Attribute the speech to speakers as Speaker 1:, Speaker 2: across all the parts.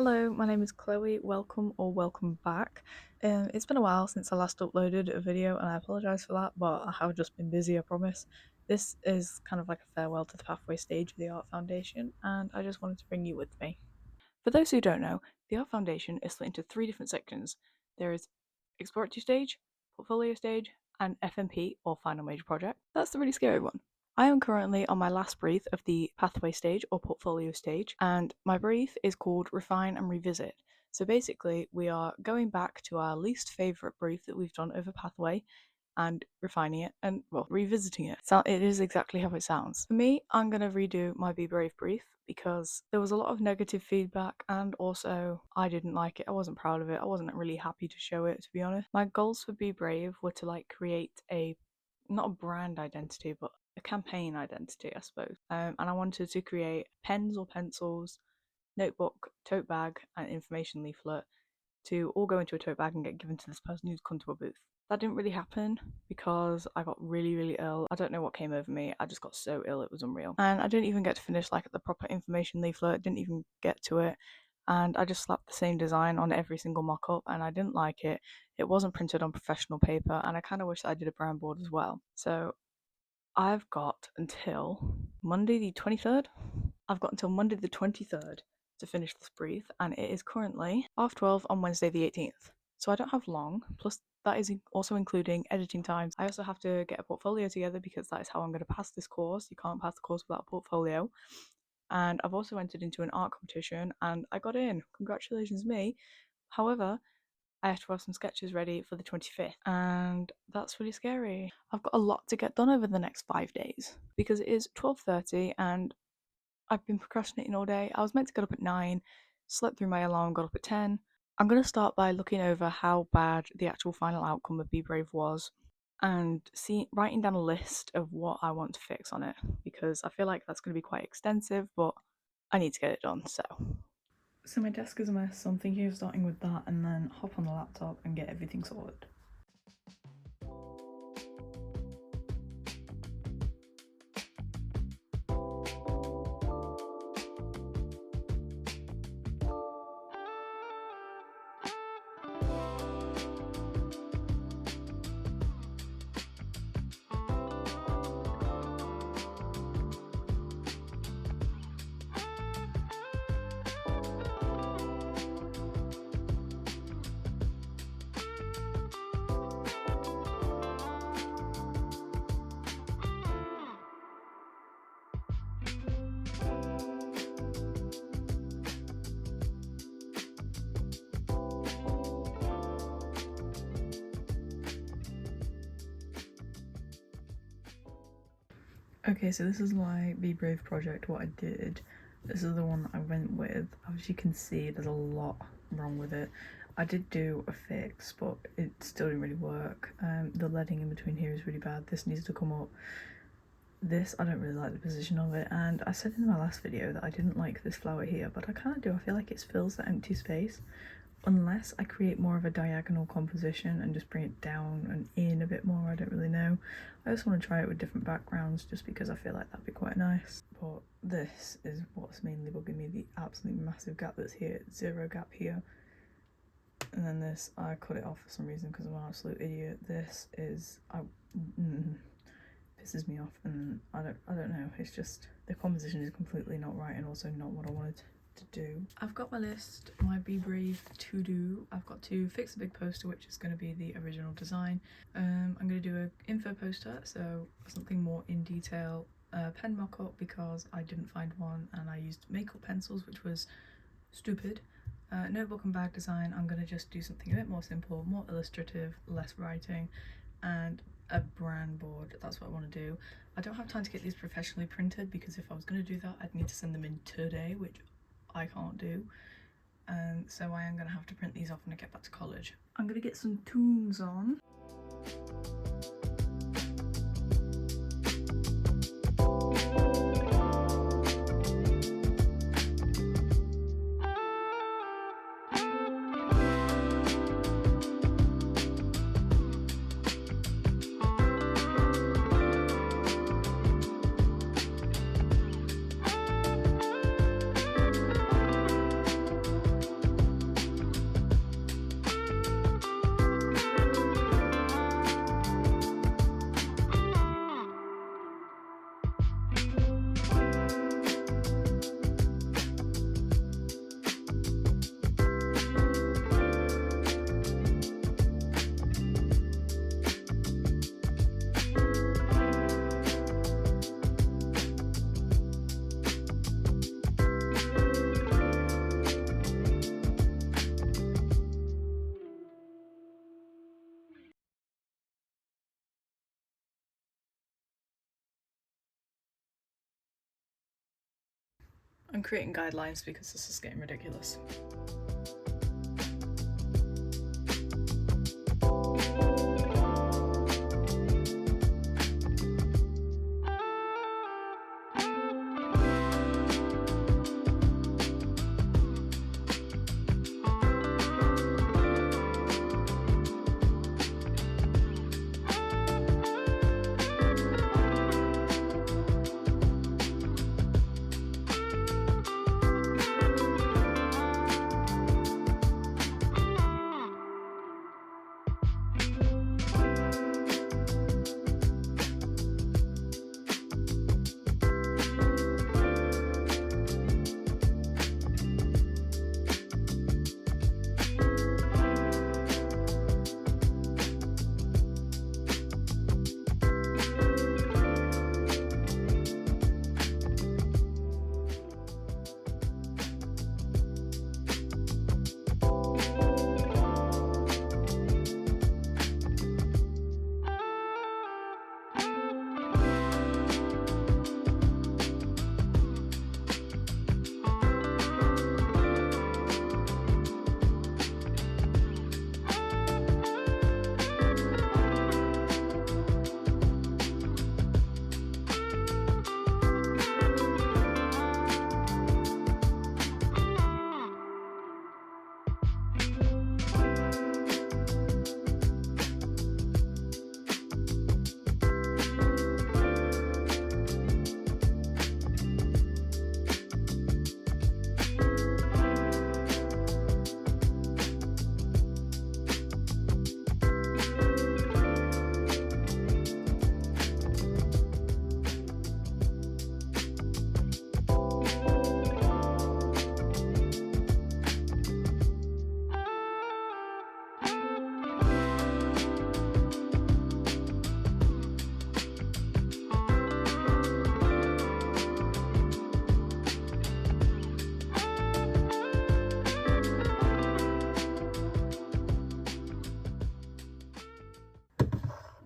Speaker 1: Hello, my name is Chloe. Welcome back. It's been a while since I last uploaded a video, and I apologise for that, but I have just been busy, I promise. This is kind of like a farewell to the pathway stage of the Art Foundation, and I just wanted to bring you with me. For those who don't know, the Art Foundation is split into three different sections. There is Exploratory Stage, Portfolio Stage, and FMP, or Final Major Project. That's the really scary one. I am currently on my last brief of the Pathway Stage, or Portfolio Stage, and my brief is called Refine and Revisit. So basically, we are going back to our least favourite brief that we've done over Pathway, and refining it and, well, revisiting it. So it is exactly how it sounds. For me, I'm going to redo my Be Brave brief because there was a lot of negative feedback, and also I didn't like it. I wasn't proud of it. I wasn't really happy to show it, to be honest. My goals for Be Brave were to create not a brand identity, but a campaign identity, I suppose. And I wanted to create pens or pencils, notebook, tote bag, and information leaflet to all go into a tote bag and get given to this person who's come to a booth. That didn't really happen because I got really ill. I don't know what came over me. I just got so ill, it was unreal. And I didn't even get to finish the proper information leaflet, didn't even get to it. And I just slapped the same design on every single mock-up, and I didn't like it. It wasn't printed on professional paper, and I kind of wish I did a brown board as well. So I've got until Monday the 23rd. I've got until Monday the 23rd to finish this brief, and it is currently 12:30 on Wednesday the 18th. So I don't have long, plus that is also including editing times. I also have to get a portfolio together because that is how I'm going to pass this course. You can't pass the course without a portfolio. And I've also entered into an art competition and I got in. Congratulations me. However, I have to have some sketches ready for the 25th, and that's really scary. I've got a lot to get done over the next 5 days because it is 12:30 and I've been procrastinating all day. I was meant to get up at 9, slept through my alarm, got up at 10. I'm going to start by looking over how bad the actual final outcome of Be Brave was and writing down a list of what I want to fix on it, because I feel like that's going to be quite extensive, but I need to get it done. So my desk is a mess, so I'm thinking of starting with that and then hop on the laptop and get everything sorted. Okay, so this is my Be Brave project, what I did. This is the one that I went with. As you can see, there's a lot wrong with it. I did do a fix, but it still didn't really work. The leading in between here is really bad. This needs to come up. This, I don't really like the position of it, and I said in my last video that I didn't like this flower here, but I kind of do. I feel like it fills the empty space. Unless I create more of a diagonal composition and just bring it down and in a bit more, I don't really know. I just want to try it with different backgrounds just because I feel like that'd be quite nice. But this is what's mainly bugging me, the absolutely massive gap that's here, zero gap here. And then this, I cut it off for some reason because I'm an absolute idiot. This is, pisses me off, and I don't know, it's just, the composition is completely not right and also not what I wanted to do. I've got my list, my Be Brave to do. I've got to fix the big poster, which is going to be the original design. I'm going to do an info poster, so something more in detail. Pen mock-up because I didn't find one and I used makeup pencils, which was stupid. Notebook and bag design, I'm going to just do something a bit more simple, more illustrative, less writing, and a brand board. That's what I want to do. I don't have time to get these professionally printed because if I was going to do that, I'd need to send them in today, which I can't do. So I am going to have to print these off when I get back to college. I'm going to get some tunes on. I'm creating guidelines because this is getting ridiculous.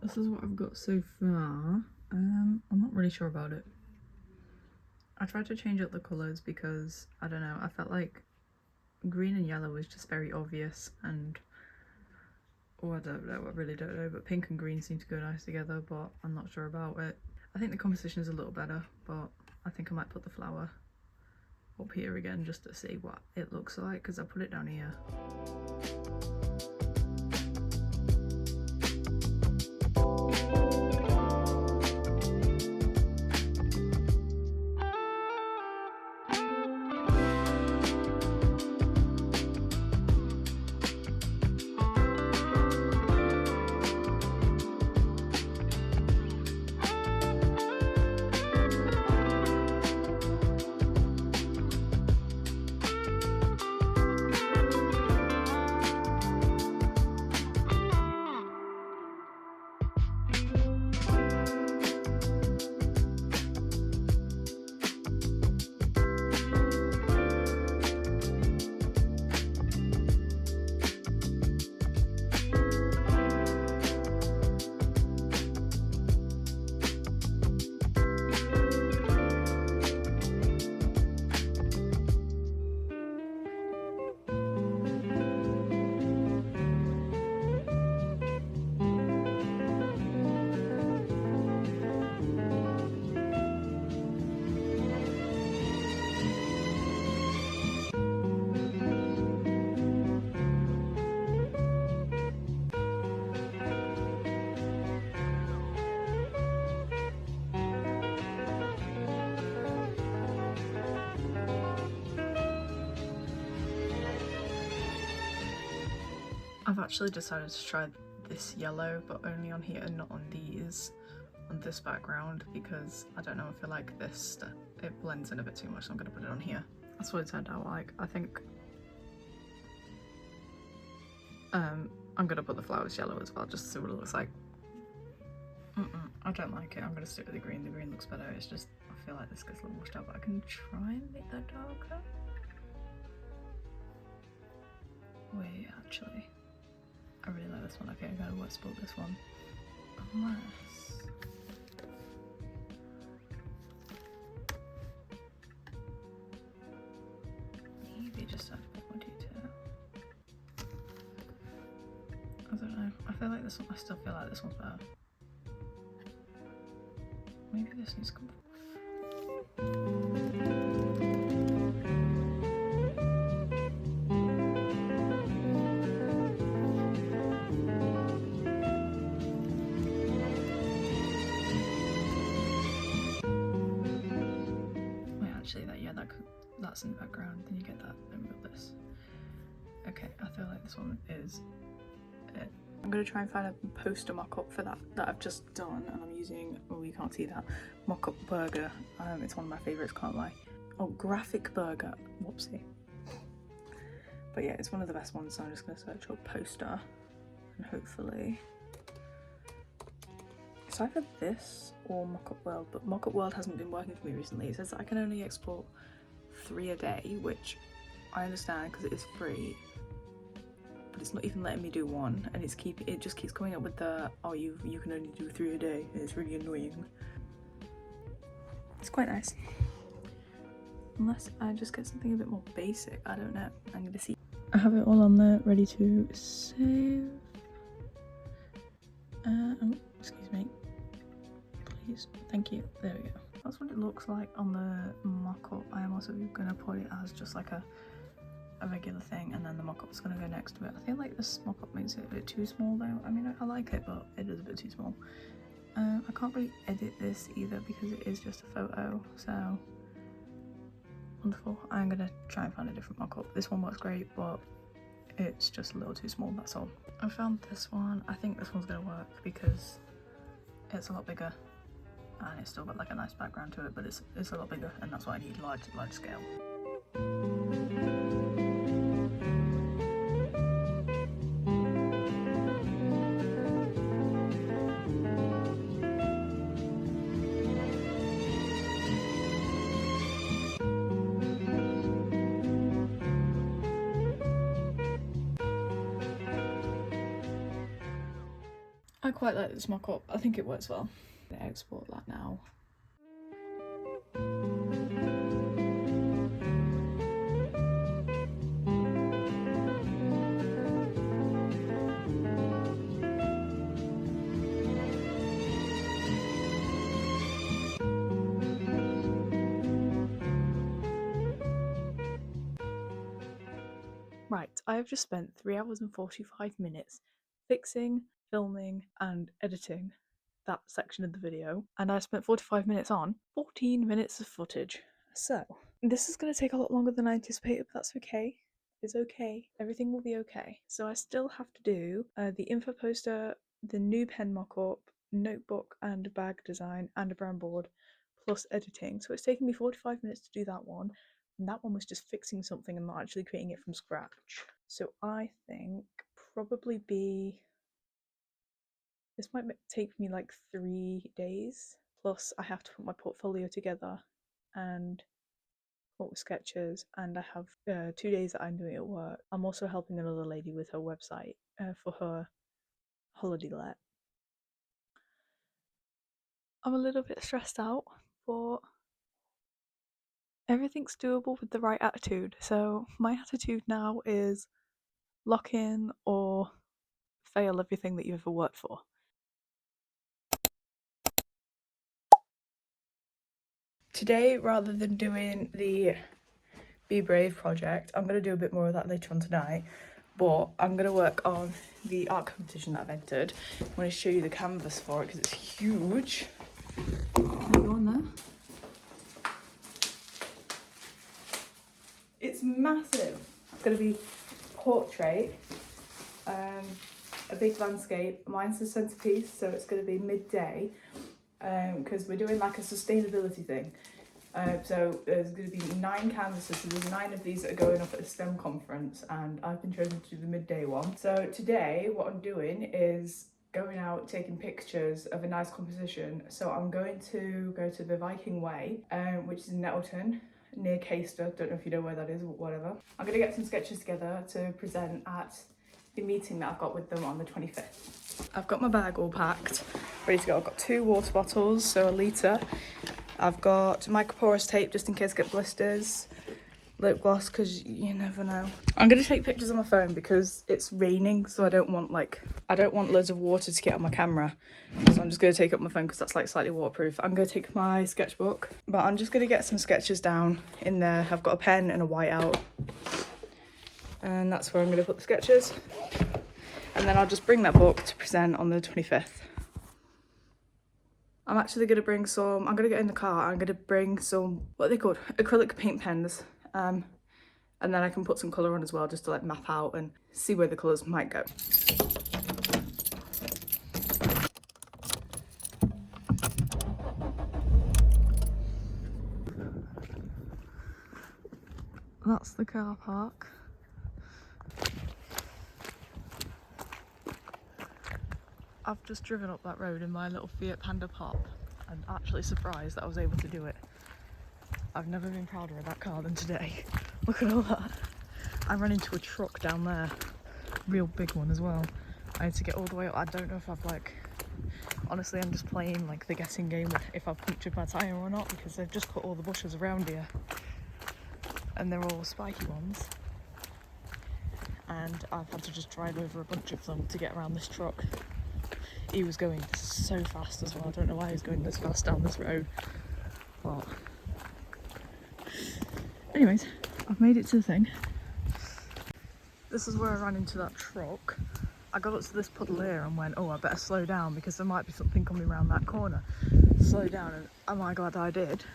Speaker 1: This is what I've got so far. I'm not really sure about it. I tried to change up the colours because, I don't know, I felt like green and yellow was just very obvious, and I don't know, I really don't know, but pink and green seem to go nice together, but I'm not sure about it. I think the composition is a little better, but I think I might put the flower up here again just to see what it looks like, because I put it down here. I've actually decided to try this yellow, but only on here and not on these, on this background, because I don't know, I feel like this, it blends in a bit too much, so I'm going to put it on here. That's what it turned out like. I think I'm going to put the flowers yellow as well, just to see what it looks like. I don't like it. I'm going to stick with the green. The green looks better. It's just, I feel like this gets a little washed out, but I can try and make that darker. Wait, actually, I really like this one. Okay, I gotta wet spot this one. Unless... maybe just add a bit more detail. I don't know. I feel like this one, I still feel like this one's better. Maybe this needs to come. Wait, actually, that's in the background. Then you get that, then we got this. Okay, I feel like this one is it. I'm going to try and find a poster mock-up for that I've just done, and I'm using, oh you can't see that, mock-up burger. It's one of my favourites, can't lie. Oh, graphic burger, whoopsie. But yeah, it's one of the best ones, so I'm just going to search up poster, and hopefully it's either this or mock-up world, but mock-up world hasn't been working for me recently. It says that I can only export 3 a day, which I understand because it is free, but it's not even letting me do 1, and it just keeps coming up with the, oh, you can only do 3 a day, and it's really annoying. It's quite nice. Unless I just get something a bit more basic, I don't know. I'm gonna see. I have it all on there, ready to save. Oh, excuse me. Please, thank you. There we go. That's what it looks like on the mock-up. I am also gonna put it as just like a regular thing, and then the mock-up is going to go next to it. I feel like this mock-up makes it a bit too small though. I mean, I like it, but it is a bit too small. I can't really edit this either because it is just a photo, so wonderful. I'm going to try and find a different mock-up. This one works great, but it's just a little too small, that's all. I found this one. I think this one's going to work because it's a lot bigger and it's still got like a nice background to it, but it's a lot bigger, and that's what I need, large scale. I quite like this mock-up. I think it works well. I'm gonna export that now. Right, I have just spent 3 hours and 45 minutes fixing, filming and editing that section of the video, and I spent 45 minutes on 14 minutes of footage. So this is going to take a lot longer than I anticipated, but that's okay. It's okay. Everything will be okay. So I still have to do the info poster, the new pen mock-up, notebook and bag design, and a brown board, plus editing. So it's taken me 45 minutes to do that one. And that one was just fixing something and not actually creating it from scratch. So I think probably this might take me like 3 days. Plus I have to put my portfolio together and come up with sketches, and I have 2 days that I'm doing at work. I'm also helping another lady with her website for her holiday let. I'm a little bit stressed out, but everything's doable with the right attitude. So my attitude now is lock in or fail everything that you've ever worked for. Today, rather than doing the Be Brave project, I'm going to do a bit more of that later on tonight, but I'm going to work on the art competition that I've entered. I'm going to show you the canvas for it because it's huge. Can I go on there? It's massive. It's going to be portrait, a big landscape. Mine's the centerpiece, so it's going to be midday because we're doing like a sustainability thing. So there's going to be 9 canvases, so there's 9 of these that are going up at the STEM conference, and I've been chosen to do the midday one. So today what I'm doing is going out taking pictures of a nice composition. So I'm going to go to the Viking Way, which is in Nettleton, near Caister. Don't know if you know where that is, but whatever. I'm going to get some sketches together to present at the meeting that I've got with them on the 25th. I've got my bag all packed, ready to go. I've got 2 water bottles, so a litre. I've got microporous tape just in case I get blisters. lip gloss because you never know. I'm gonna take pictures on my phone because it's raining, so I don't want loads of water to get on my camera. So I'm just gonna take up my phone because that's like slightly waterproof. I'm gonna take my sketchbook, but I'm just gonna get some sketches down in there. I've got a pen and a whiteout, and that's where I'm gonna put the sketches. And then I'll just bring that book to present on the 25th. I'm actually gonna bring some, I'm gonna get in the car, I'm gonna bring some, what are they called? Acrylic paint pens. And then I can put some colour on as well, just to like map out and see where the colours might go. That's the car park. I've just driven up that road in my little Fiat Panda Pop. I'm actually surprised that I was able to do it. I've never been prouder of that car than today. Look at all that. I ran into a truck down there. Real big one as well. I had to get all the way up. I don't know if I've like... Honestly, I'm just playing like the guessing game if I've punctured my tyre or not, because they've just cut all the bushes around here. And they're all spiky ones. And I've had to just drive over a bunch of them to get around this truck. He was going so fast as well. I don't know why he was going this fast down this road. But anyways, I've made it to the thing. This is where I ran into that truck. I got up to this puddle here and went, oh, I better slow down because there might be something coming around that corner. Slow down, and am I glad I did.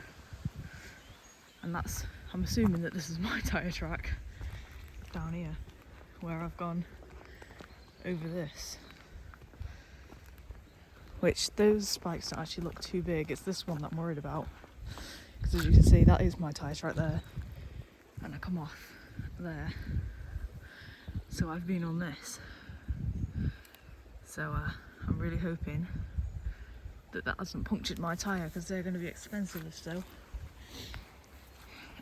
Speaker 1: And that's, I'm assuming that this is my tyre track down here, where I've gone over this. Which those spikes don't actually look too big. It's this one that I'm worried about. Because as you can see, that is my tyre track there. And I come off there. So I've been on this. So I'm really hoping that that hasn't punctured my tyre, because they're going to be expensive if so.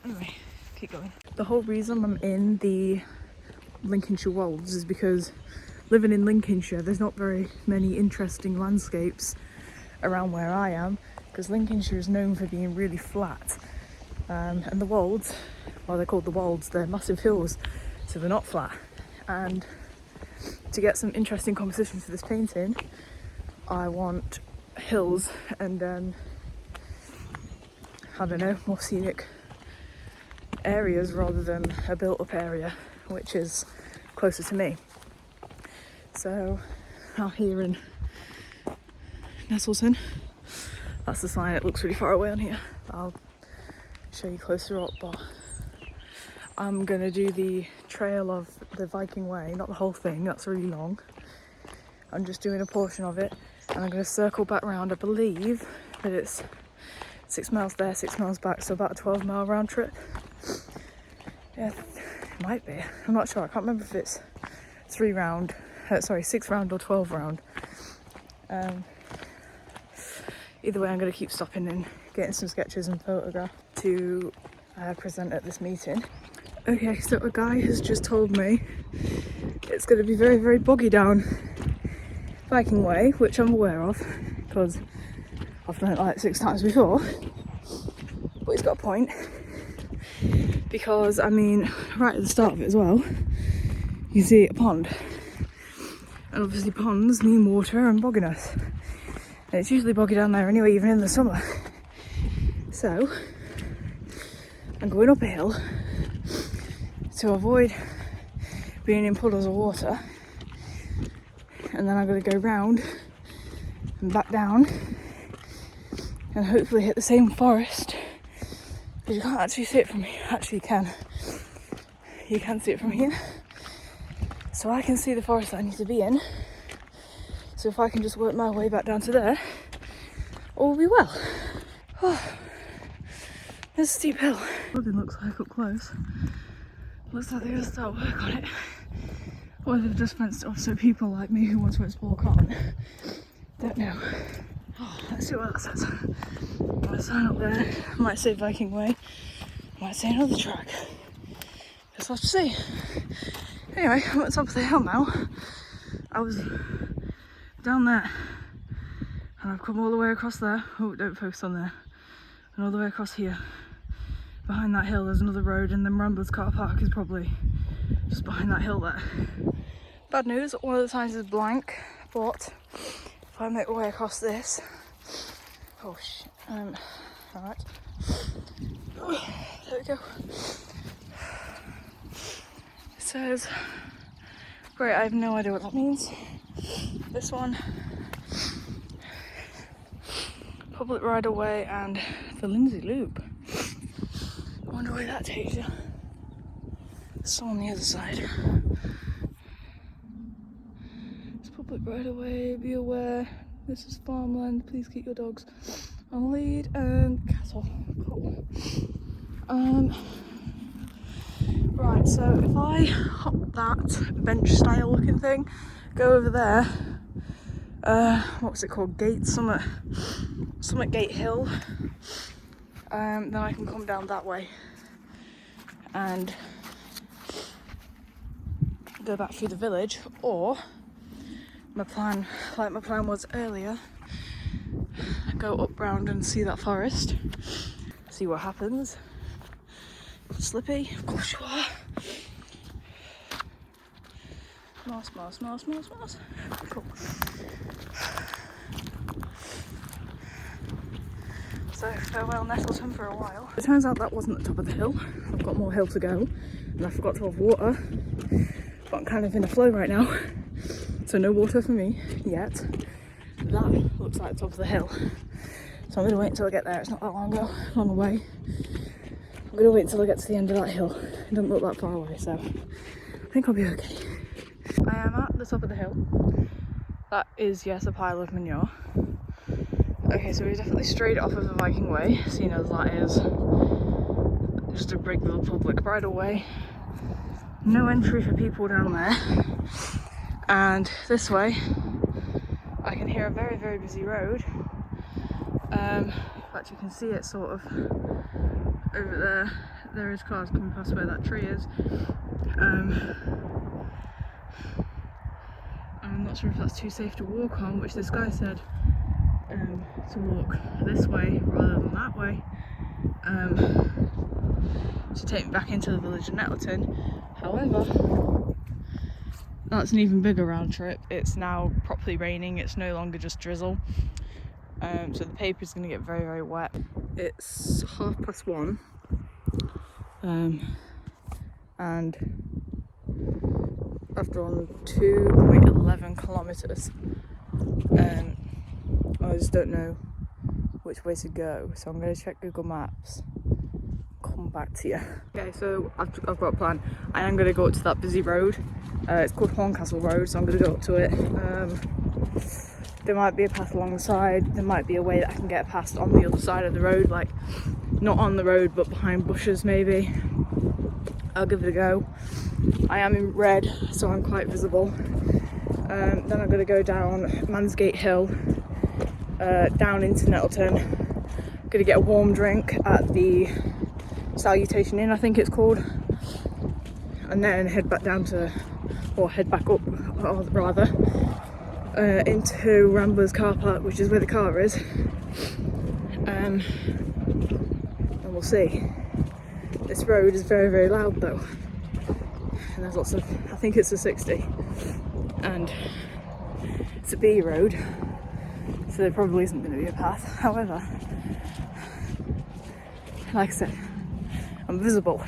Speaker 1: Anyway, keep going. The whole reason I'm in the Lincolnshire Wolds is because living in Lincolnshire, there's not very many interesting landscapes around where I am, because Lincolnshire is known for being really flat. And the Wolds, well, they're called the Wolds, they're massive hills, so they're not flat. And to get some interesting composition for this painting, I want hills and I don't know, more scenic areas rather than a built-up area, which is closer to me. So out here in Nettleton, that's the sign. It looks really far away on here. I'll show you closer up, but I'm gonna do the trail of the Viking Way, not the whole thing, that's really long. I'm just doing a portion of it, and I'm gonna circle back round. I believe that it's 6 miles there, 6 miles back, so about a 12-mile round trip. Yeah, it might be. I'm not sure. I can't remember if it's 6 round or 12 round. Either way, I'm going to keep stopping and getting some sketches and photographs to present at this meeting. Okay, so a guy has just told me it's going to be very, very boggy down Viking Way, which I'm aware of because I've done it like 6 times before. But he's got a point, because I mean, right at the start of it as well, you see a pond. And obviously ponds mean water and bogginess. And it's usually boggy down there anyway, even in the summer. So, I'm going up a hill to avoid being in puddles of water. And then I'm going to go round and back down and hopefully hit the same forest. Because you can't actually see it from here. Actually, you can. You can see it from here. So I can see the forest that I need to be in. So if I can just work my way back down to there, all will be well. Oh, there's a steep hill. What it looks like up close. Looks like they're going to start work on it. Or they've just fenced off so people like me who want to explore can't. Don't know. Oh, let's see what that says. Might sign up there. Might say Viking Way. Might say another track. Just have to see. Anyway, I'm at the top of the hill now. I was down there and I've come all the way across there. Oh, don't focus on there. And all the way across here. behind that hill there's another road, and then Ramblers car park is probably just behind that hill there. Bad news, one of the signs is blank, but if I make my way across this, oh shit, alright, there we go. It says, great, I have no idea what that means. This one, public right of way and the Lindsay Loop. I wonder where that takes you. It's on the other side. It's public right of way, be aware. This is farmland, please keep your dogs on lead, and cattle. Cool. Right, so if I hop that bench style looking thing, go over there, what was it called? Summit Gate Hill, then I can come down that way and go back through the village, or my plan, like my plan was earlier, go up round and see that forest, see what happens. Slippy, of course you are. Moss. Cool. So farewell Nettleton for a while. It turns out that wasn't the top of the hill. I've got more hill to go, and I forgot to have water. But I'm kind of in a flow right now, so no water for me yet. That looks like the top of the hill. So I'm going to wait until I get there. It's not that long away. I'm going to wait until I get to the end of that hill. It doesn't look that far away, so I think I'll be okay. I am at the top of the hill. That is, yes, a pile of manure. Okay, so we're definitely straight off of the Viking way, seeing as that is just a regular public right of way. No entry for people down there. And this way, I can hear a very, very busy road. In fact, you can see it sort of over there. There is cars coming past where that tree is. I'm not sure if that's too safe to walk on, which this guy said to walk this way rather than that way, to take me back into the village of Nettleton. However, that's an even bigger round trip. It's now properly raining, it's no longer just drizzle, so the paper is going to get very, very wet. It's 1:30, and after on 2.11 kilometres, I just don't know which way to go, so I'm going to check Google Maps, come back to you. Okay, so I've got a plan. I am going to go up to that busy road. It's called Horncastle Road, so I'm going to go up to it. There might be a path along the side, there might be a way that I can get past on the other side of the road, like not on the road but behind bushes maybe. I'll give it a go. I am in red, so I'm quite visible. Then I'm going to go down Mansgate Hill, down into Nettleton. I'm going to get a warm drink at the Salutation Inn, I think it's called, and then head back down to, or head back up, or rather, into Ramblers car park, which is where the car is, and we'll see. This road is very, very loud though, and there's lots of, I think it's a 60, and it's a B road, so there probably isn't going to be a path. However, like I said, I'm visible,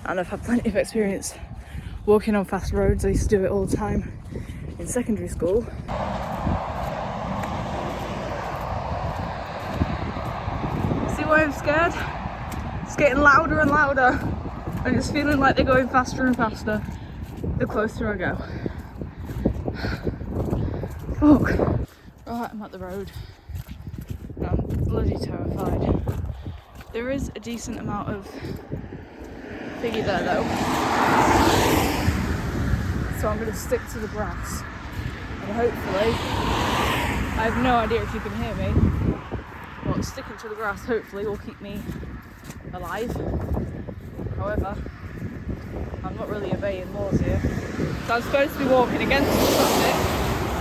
Speaker 1: and I've had plenty of experience walking on fast roads. I used to do it all the time in secondary school. See why I'm scared? It's getting louder and louder. I'm just feeling like they're going faster and faster the closer I go. Fuck. Right, I'm at the road. I'm bloody terrified. There is a decent amount of thingy there though, so I'm going to stick to the grass, and hopefully, I have no idea if you can hear me, but sticking to the grass hopefully will keep me alive. However, I'm not really obeying laws here, so I'm supposed to be walking against the traffic,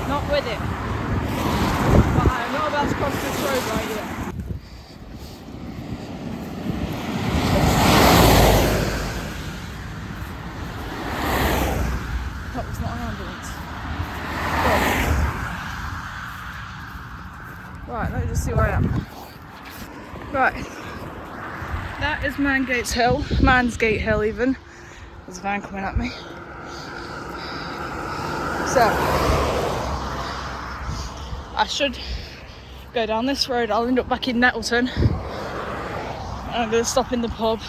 Speaker 1: not with it, but I'm not about to cross this road right here. just see where I am. Right. That is Mansgate Hill even. There's a van coming at me. So, I should go down this road. I'll end up back in Nettleton. And I'm going to stop in the pub.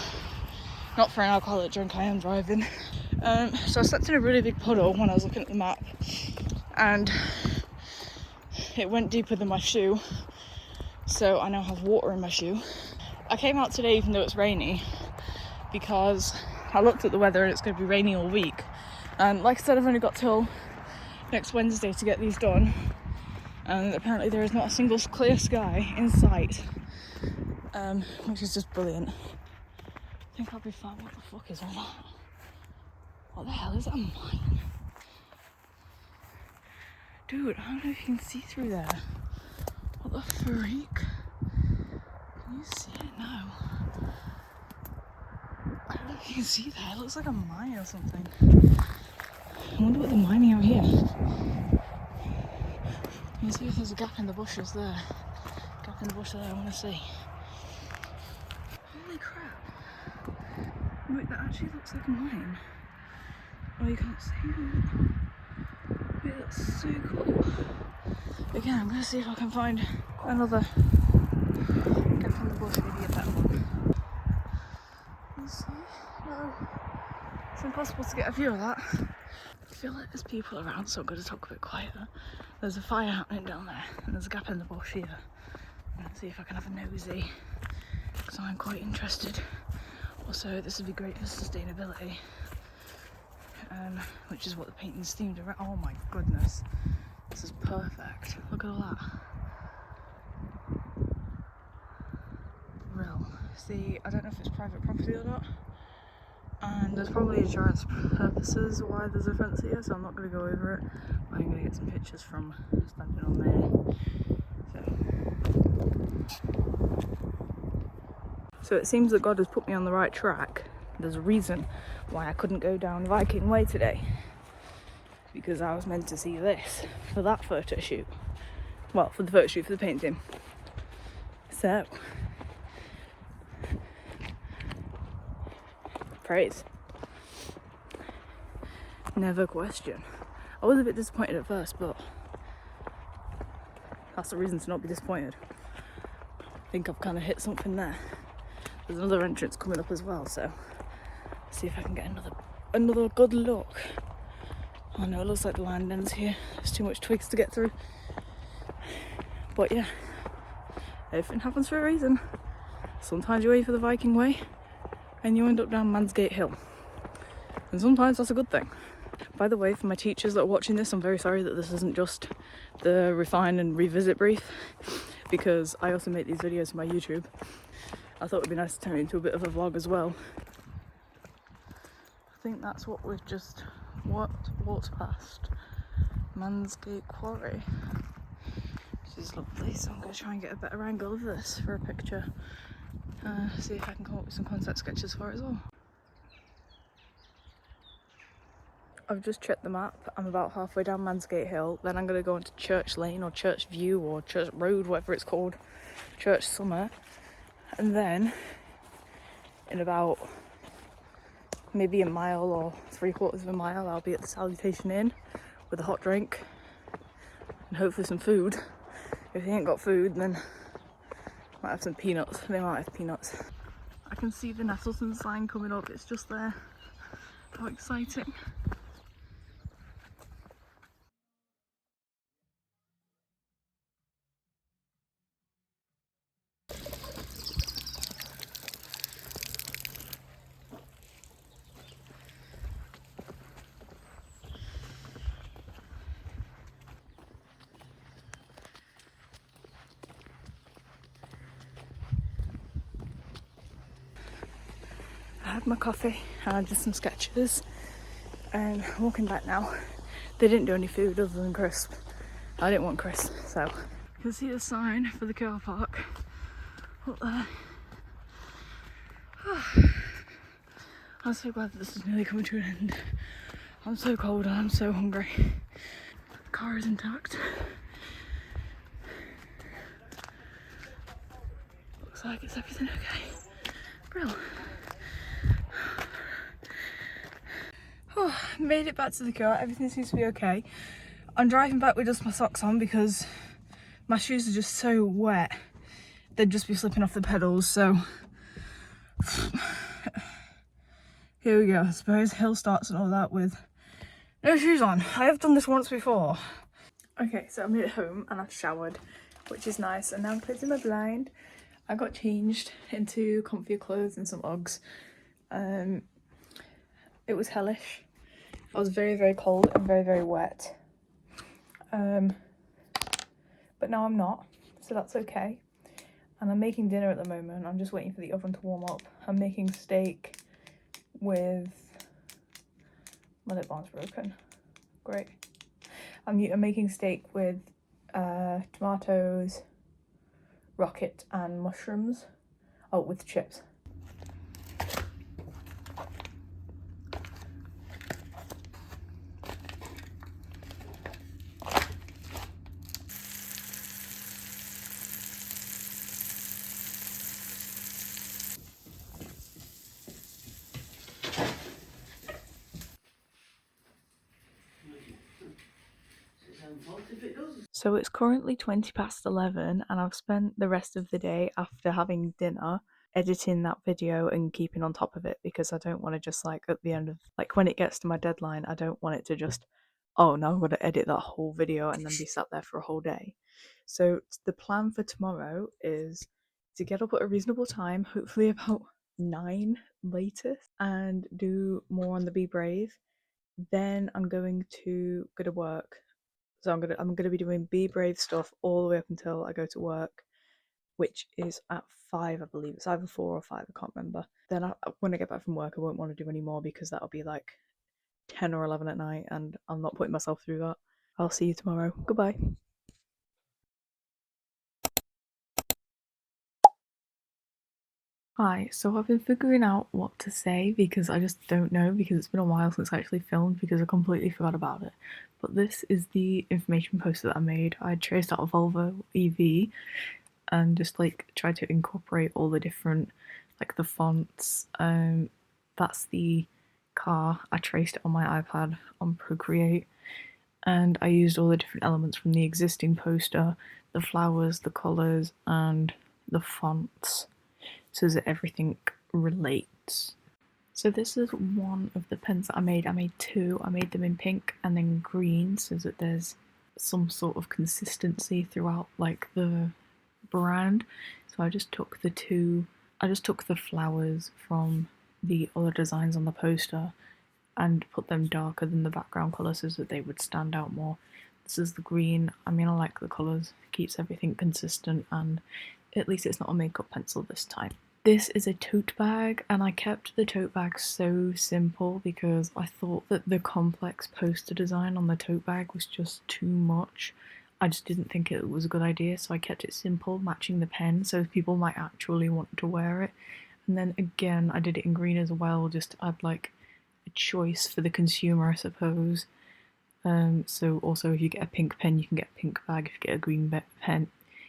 Speaker 1: Not for an alcoholic drink, I am driving. So I slept in a really big puddle when I was looking at the map. And it went deeper than my shoe. So I now have water in my shoe. I came out today even though it's rainy because I looked at the weather and it's going to be rainy all week. And like I said, I've only got till next Wednesday to get these done. And apparently there is not a single clear sky in sight. Which is just brilliant. I think I'll be fine. What the fuck is all that? What the hell is that, a mine? Dude, I don't know if you can see through there. What the freak? Can you see it now? I don't know if you can see that. It looks like a mine or something. I wonder what they're mining out here. You can see if there's a gap in the bushes there. Gap in the bush there, I want to see. Holy crap. Wait, that actually looks like a mine. Oh, you can't see it. Wait, that's so cool. Again, I'm going to see if I can find another gap in the bush, maybe a better one. You see? No. It's impossible to get a view of that. I feel like there's people around, so I'm going to talk a bit quieter. There's a fire happening down there, and there's a gap in the bush here. I'm going to see if I can have a nosy, because I'm quite interested. Also, this would be great for sustainability, which is what the painting's themed around. Oh my goodness, this is perfect. Look at all that. Real. See, I don't know if it's private property or not, and there's probably insurance purposes why there's a fence here, so I'm not going to go over it. But I'm going to get some pictures from standing on there. So it seems that God has put me on the right track. There's a reason why I couldn't go down Viking Way today. Because I was meant to see this for that photo shoot. Well, for the photo shoot for the painting. So, praise. Never question. I was a bit disappointed at first, but that's the reason to not be disappointed. I think I've kind of hit something there. There's another entrance coming up as well, so see if I can get another good look. Oh no, it looks like the land ends here. There's too much twigs to get through. But yeah, everything happens for a reason. Sometimes you wait for the Viking Way and you end up down Mansgate Hill. And sometimes that's a good thing. By the way, for my teachers that are watching this, I'm very sorry that this isn't just the refine and revisit brief, because I also make these videos for my YouTube. I thought it would be nice to turn it into a bit of a vlog as well. I think that's what we've just walked past. Mansgate Quarry. This is lovely, so I'm going to try and get a better angle of this for a picture. See if I can come up with some concept sketches for it as well. I've just checked the map. I'm about halfway down Mansgate Hill. Then I'm going to go into Church Lane or Church View or Church Road, whatever it's called. Church Summit. And then in about maybe a mile or 3/4 of a mile, I'll be at the Salutation Inn with a hot drink and hopefully some food. If they ain't got food, then might have some peanuts. They might have peanuts. I can see the Nettleton sign coming up. It's just there. How exciting. I had my coffee and I did some sketches and I'm walking back now. They didn't do any food other than crisp. I didn't want crisp, so. You can see the sign for the car park up there. I'm so glad that this is nearly coming to an end. I'm so cold and I'm so hungry. The car is intact. looks like. Is everything okay? Brilliant. Oh, made it back to the car. Everything seems to be okay. I'm driving back with just my socks on because my shoes are just so wet. They'd just be slipping off the pedals, so here we go. I suppose hill starts and all that with no shoes on. I have done this once before. Okay, so I made it home and I've showered, which is nice, and now I'm closing my blind. I got changed into comfier clothes and some Uggs. It was hellish. I was very, very cold and very, very wet. But now I'm not, so that's okay. And I'm making dinner at the moment. I'm just waiting for the oven to warm up. I'm making steak with... My lip balm's broken. Great. I'm making steak with tomatoes, rocket and mushrooms. Oh, with chips. So it's currently 20 past 11 and I've spent the rest of the day after having dinner editing that video and keeping on top of it, because I don't want to just like at the end of like when it gets to my deadline, I don't want it to just, oh no, I'm going to edit that whole video and then be sat there for a whole day. So the plan for tomorrow is to get up at a reasonable time, hopefully about 9 latest, and do more on the Be Brave. Then I'm going to go to work. So I'm gonna be doing Be Brave stuff all the way up until I go to work, which is at 5, I believe. It's either 4 or 5, I can't remember. Then when I get back from work, I won't want to do any more because that'll be like 10 or 11 at night, and I'm not putting myself through that. I'll see you tomorrow. Goodbye. Hi, so I've been figuring out what to say because I just don't know, because it's been a while since I actually filmed because I completely forgot about it. But this is the information poster that I made. I traced out a Volvo EV and just like tried to incorporate all the different, like the fonts. That's the car. I traced it on my iPad on Procreate, and I used all the different elements from the existing poster, the flowers, the colours, and the fonts, so that everything relates. So this is one of the pens that I made. I made 2. I made them in pink and then green so that there's some sort of consistency throughout like the brand. So I just took the flowers from the other designs on the poster and put them darker than the background colour so that they would stand out more. This is the green. I mean, I like the colours, keeps everything consistent, and at least it's not a makeup pencil this time. This is a tote bag, and I kept the tote bag so simple because I thought that the complex poster design on the tote bag was just too much. I just didn't think it was a good idea, so I kept it simple, matching the pen, so people might actually want to wear it. And then again, I did it in green as well, just to add like a choice for the consumer, I suppose. So also if you get a pink pen, you can get a pink bag. If you get a green pen,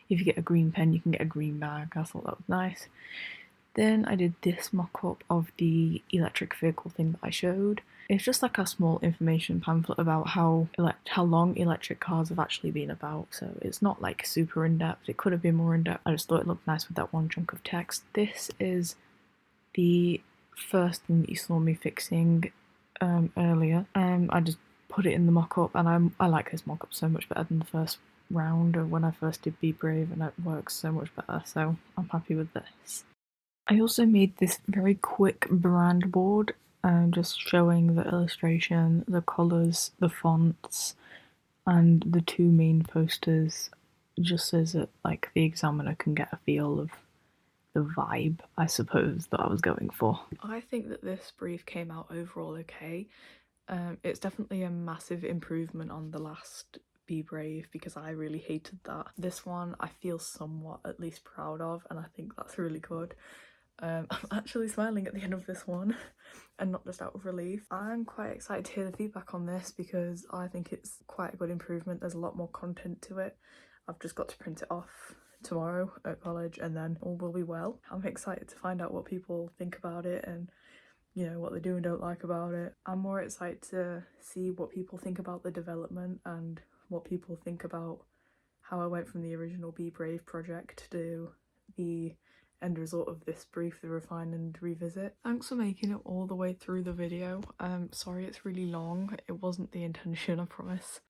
Speaker 1: if you get a green pen, you can get a green bag. I thought that was nice. Then I did this mock-up of the electric vehicle thing that I showed. It's just like a small information pamphlet about how long electric cars have actually been about, so it's not like super in-depth. It could have been more in-depth. I just thought it looked nice with that one chunk of text. This is the first thing that you saw me fixing earlier. I just put it in the mock-up, and I like this mock-up so much better than the first round of when I first did Be Brave, and it works so much better, so I'm happy with this. I also made this very quick brand board, just showing the illustration, the colours, the fonts, and the 2 main posters, just so that like the examiner can get a feel of the vibe, I suppose, that I was going for. I think that this brief came out overall okay. It's definitely a massive improvement on the last Be Brave because I really hated that. This one I feel somewhat at least proud of, and I think that's really good. I'm actually smiling at the end of this one and not just out of relief. I'm quite excited to hear the feedback on this because I think it's quite a good improvement. There's a lot more content to it. I've just got to print it off tomorrow at college, and then all will be well. I'm excited to find out what people think about it and, you know, what they do and don't like about it. I'm more excited to see what people think about the development and what people think about how I went from the original Be Brave project to the end result of this brief, the refine and revisit. Thanks for making it all the way through the video. Sorry it's really long. It wasn't the intention, I promise.